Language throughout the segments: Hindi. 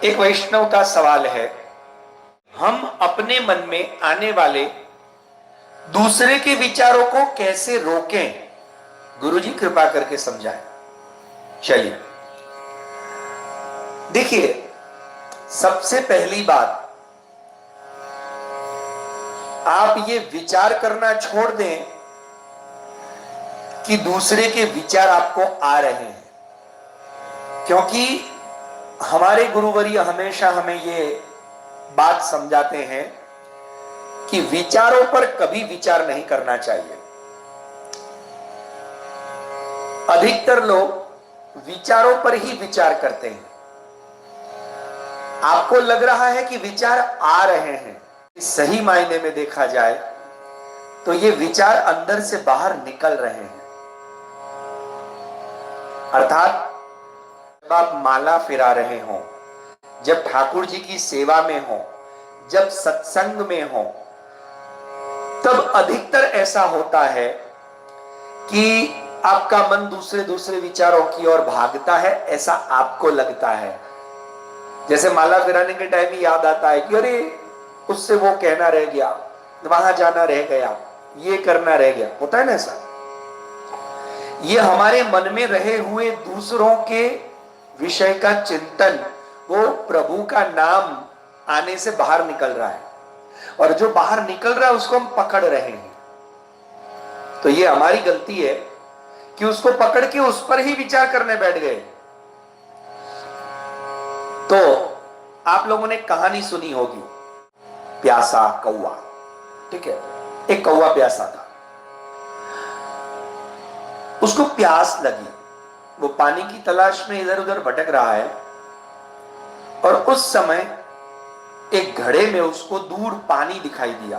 एक वैष्णव का सवाल है, हम अपने मन में आने वाले दूसरे के विचारों को कैसे रोकें? गुरुजी कृपा करके समझाएं। चलिए देखिए, सबसे पहली बात, आप ये विचार करना छोड़ दें कि दूसरे के विचार आपको आ रहे हैं, क्योंकि हमारे गुरुवर्य हमेशा हमें ये बात समझाते हैं कि विचारों पर कभी विचार नहीं करना चाहिए। अधिकतर लोग विचारों पर ही विचार करते हैं। आपको लग रहा है कि विचार आ रहे हैं, सही मायने में देखा जाए तो ये विचार अंदर से बाहर निकल रहे हैं। अर्थात जब आप माला फिरा रहे हो, जब ठाकुर जी की सेवा में हो, जब सत्संग में हो, तब अधिकतर ऐसा होता है कि आपका मन दूसरे दूसरे विचारों की ओर भागता है, ऐसा आपको लगता है। जैसे माला फिराने के टाइम ही याद आता है कि अरे उससे वो कहना रह गया, वहां जाना रह गया, ये करना रह गया। होता है ना ऐसा? ये हमारे मन में रहे हुए दूसरों के विषय का चिंतन, वो प्रभु का नाम आने से बाहर निकल रहा है, और जो बाहर निकल रहा है उसको हम पकड़ रहे हैं। तो ये हमारी गलती है कि उसको पकड़ के उस पर ही विचार करने बैठ गए। तो आप लोगों ने कहानी सुनी होगी, प्यासा कौवा। ठीक है, एक कौवा प्यासा था, उसको प्यास लगी, वो पानी की तलाश में इधर उधर भटक रहा है, और उस समय एक घड़े में उसको दूर पानी दिखाई दिया।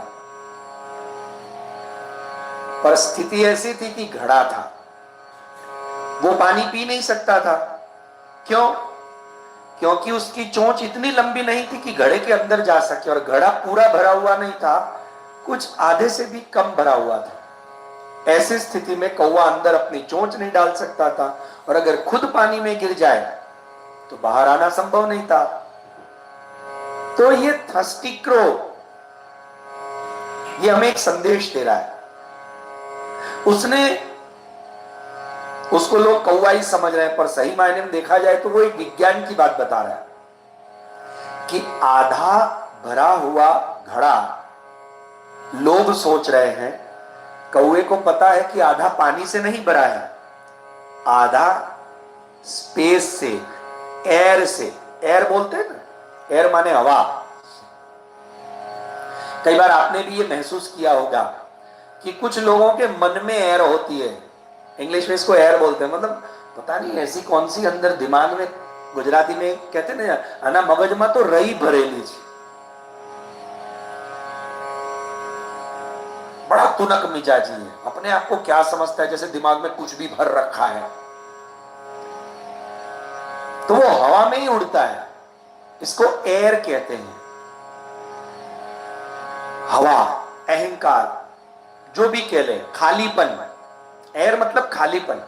पर स्थिति ऐसी थी कि घड़ा था, वो पानी पी नहीं सकता था। क्यों? क्योंकि उसकी चोंच इतनी लंबी नहीं थी कि घड़े के अंदर जा सके, और घड़ा पूरा भरा हुआ नहीं था, कुछ आधे से भी कम भरा हुआ था। ऐसी स्थिति में कौवा अंदर अपनी चोंच नहीं डाल सकता था, और अगर खुद पानी में गिर जाए तो बाहर आना संभव नहीं था। तो ये थर्स्टी क्रो, ये हमें एक संदेश दे रहा है। उसको लोग कौवा ही समझ रहे हैं, पर सही मायने में देखा जाए तो वो एक विज्ञान की बात बता रहा है कि आधा भरा हुआ घड़ा लोग सोच रहे हैं, कौवे को पता है कि आधा पानी से नहीं भरा है, आधा स्पेस से, एयर से। एयर बोलते हैं ना, एयर माने हवा। कई बार आपने भी ये महसूस किया होगा कि कुछ लोगों के मन में एयर होती है, इंग्लिश में इसको एयर बोलते हैं। मतलब पता नहीं ऐसी कौन सी अंदर दिमाग में, गुजराती में कहते ना, आना मगज में तो रही भरेली जी, बड़ा तुनक मिजाजी है, अपने आप को क्या समझता है जैसे दिमाग में कुछ भी भर रखा है, तो वो हवा में ही उड़ता है। इसको एयर कहते हैं। हवा, अहंकार, जो भी कह ले, खालीपन। एयर मतलब खालीपन,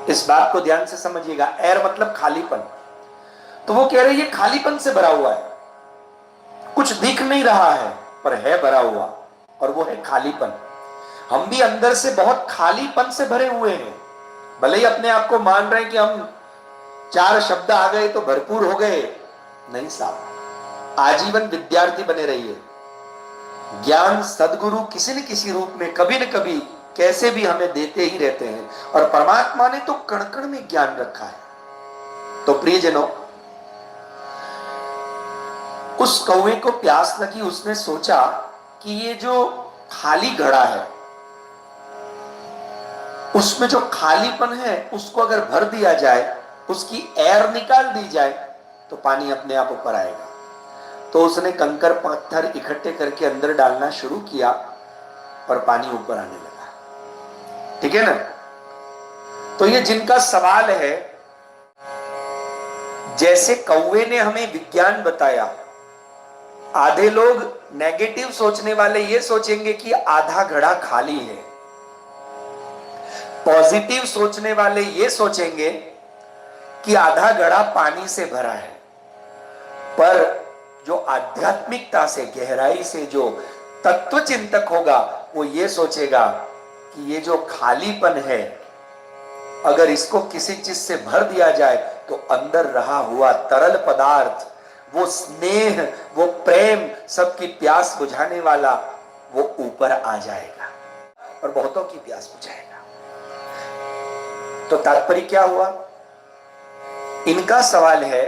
इस बात को ध्यान से समझिएगा। एयर मतलब खालीपन। तो वो कह रहे ये खालीपन से भरा हुआ है, कुछ दिख नहीं रहा है पर है भरा हुआ, और वो है खालीपन। हम भी अंदर से बहुत खालीपन से भरे हुए हैं। भले ही अपने आप को मान रहे हैं कि हम 4 शब्द आ गए तो भरपूर हो गए, नहीं साहब, आजीवन विद्यार्थी बने रहिए। ज्ञान सदगुरु किसी न किसी रूप में कभी न कभी कैसे भी हमें देते ही रहते हैं, और परमात्मा ने तो कण कण में ज्ञान रखा है। तो प्रियजनों, उस कौवे को प्यास लगी, उसने सोचा कि ये जो खाली घड़ा है उसमें जो खालीपन है उसको अगर भर दिया जाए, उसकी एयर निकाल दी जाए, तो पानी अपने आप ऊपर आएगा। तो उसने कंकर पत्थर इकट्ठे करके अंदर डालना शुरू किया, और पानी ऊपर आने लगा। ठीक है ना? तो ये जिनका सवाल है, जैसे कौवे ने हमें विज्ञान बताया, आधे लोग नेगेटिव सोचने वाले ये सोचेंगे कि आधा घड़ा खाली है, पॉजिटिव सोचने वाले ये सोचेंगे कि आधा घड़ा पानी से भरा है। पर जो आध्यात्मिकता से, गहराई से जो तत्व चिंतक होगा, वो ये सोचेगा कि ये जो खालीपन है, अगर इसको किसी चीज से भर दिया जाए तो अंदर रहा हुआ तरल पदार्थ, वो स्नेह, वो प्रेम, सबकी प्यास बुझाने वाला, वो ऊपर आ जाएगा और बहुतों की प्यास बुझाएगा। तो तात्पर्य क्या हुआ? इनका सवाल है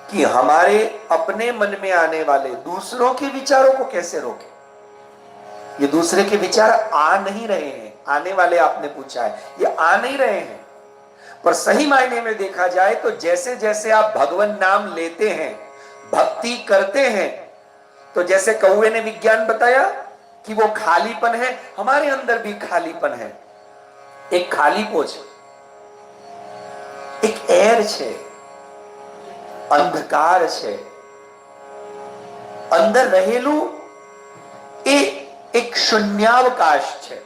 कि हमारे अपने मन में आने वाले दूसरों के विचारों को कैसे रोकें। ये दूसरे के विचार आ नहीं रहे हैं, आने वाले आपने पूछा है, ये आ नहीं रहे हैं। पर सही मायने में देखा जाए तो जैसे जैसे आप भगवान नाम लेते हैं, भक्ति करते हैं, तो जैसे कौवे ने विज्ञान बताया कि वो खालीपन है, हमारे अंदर भी खालीपन है। एक खाली पोछ, एक एर छे, અંધકાર છે, અંદર રહેલું એ એક શૂન્યાવકાશ છે।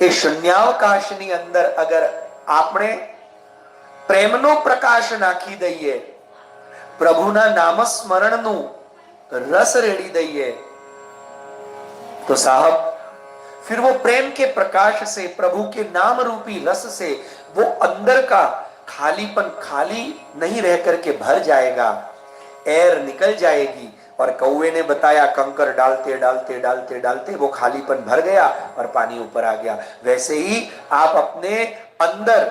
એ શૂન્યાવકાશની અંદર અગર આપણે પ્રેમનો પ્રકાશ નાખી દઈએ, પ્રભુના નામસ્મરણનું રસ રેડી દઈએ, तो साहब फिर वो प्रेम के प्रकाश से, प्रभु के नाम रूपी रस से वो अंदर का खालीपन खाली नहीं रह करके भर जाएगा, एर निकल जाएगी। और कौवे ने बताया कंकर डालते डालते डालते डालते वो खालीपन भर गया और पानी ऊपर आ गया। वैसे ही आप अपने अंदर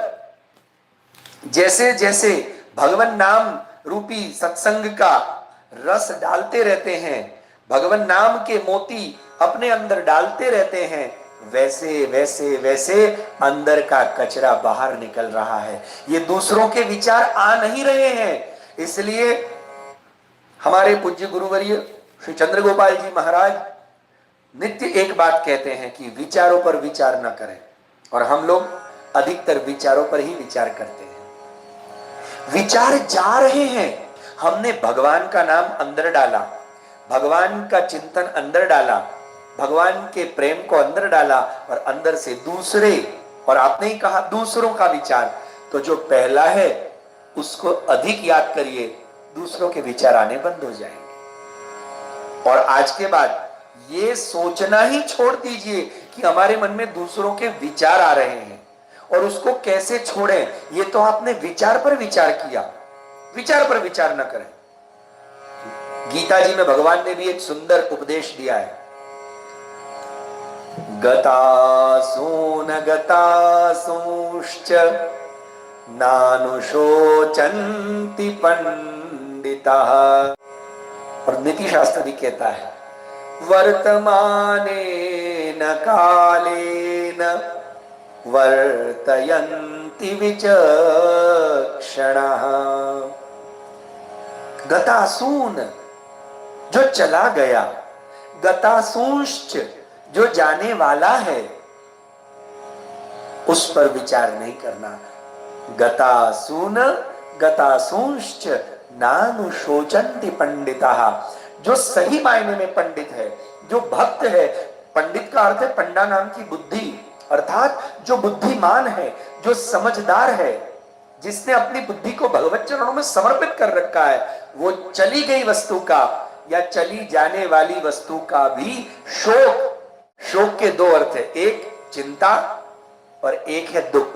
जैसे जैसे भगवान नाम रूपी सत्संग का रस डालते रहते हैं, भगवान नाम के मोती अपने अंदर डालते रहते हैं, वैसे वैसे वैसे अंदर का कचरा बाहर निकल रहा है। ये दूसरों के विचार आ नहीं रहे हैं। इसलिए हमारे पूज्य गुरुवर्य श्री चंद्र गोपाल जी महाराज नित्य एक बात कहते हैं कि विचारों पर विचार न करें, और हम लोग अधिकतर विचारों पर ही विचार करते हैं। विचार जा रहे हैं, हमने भगवान का नाम अंदर डाला, भगवान का चिंतन अंदर डाला, भगवान के प्रेम को अंदर डाला, और अंदर से दूसरे, और आपने ही कहा दूसरों का विचार, तो जो पहला है उसको अधिक याद करिए, दूसरों के विचार आने बंद हो जाएंगे। और आज के बाद ये सोचना ही छोड़ दीजिए कि हमारे मन में दूसरों के विचार आ रहे हैं, और उसको कैसे छोड़ें। ये तो आपने विचार पर विचार किया, विचार पर विचार न करें। गीता जी में भगवान ने भी एक सुंदर उपदेश दिया है, गतासून गतासूश्च नानुशोचन्ति पंडिताः। और नीति शास्त्र भी कहता है वर्तमानेन कालेन वर्तयन्ति विचक्षणाः। गतासून जो चला गया, गतासूंश्च जो जाने वाला है, उस पर विचार नहीं करना। गतासून गतासूंश्च नानुशोचन्ति पंडिताः। जो सही मायने में पंडित है, जो भक्त है, पंडित का अर्थ है पंडा नाम की बुद्धि, अर्थात जो बुद्धिमान है, जो समझदार है, जिसने अपनी बुद्धि को भगवत चरणों में समर्पित कर रखा है, वो चली गई वस्तु का या चली जाने वाली वस्तु का भी शोक। शोक के दो अर्थ है, एक चिंता और एक है दुख।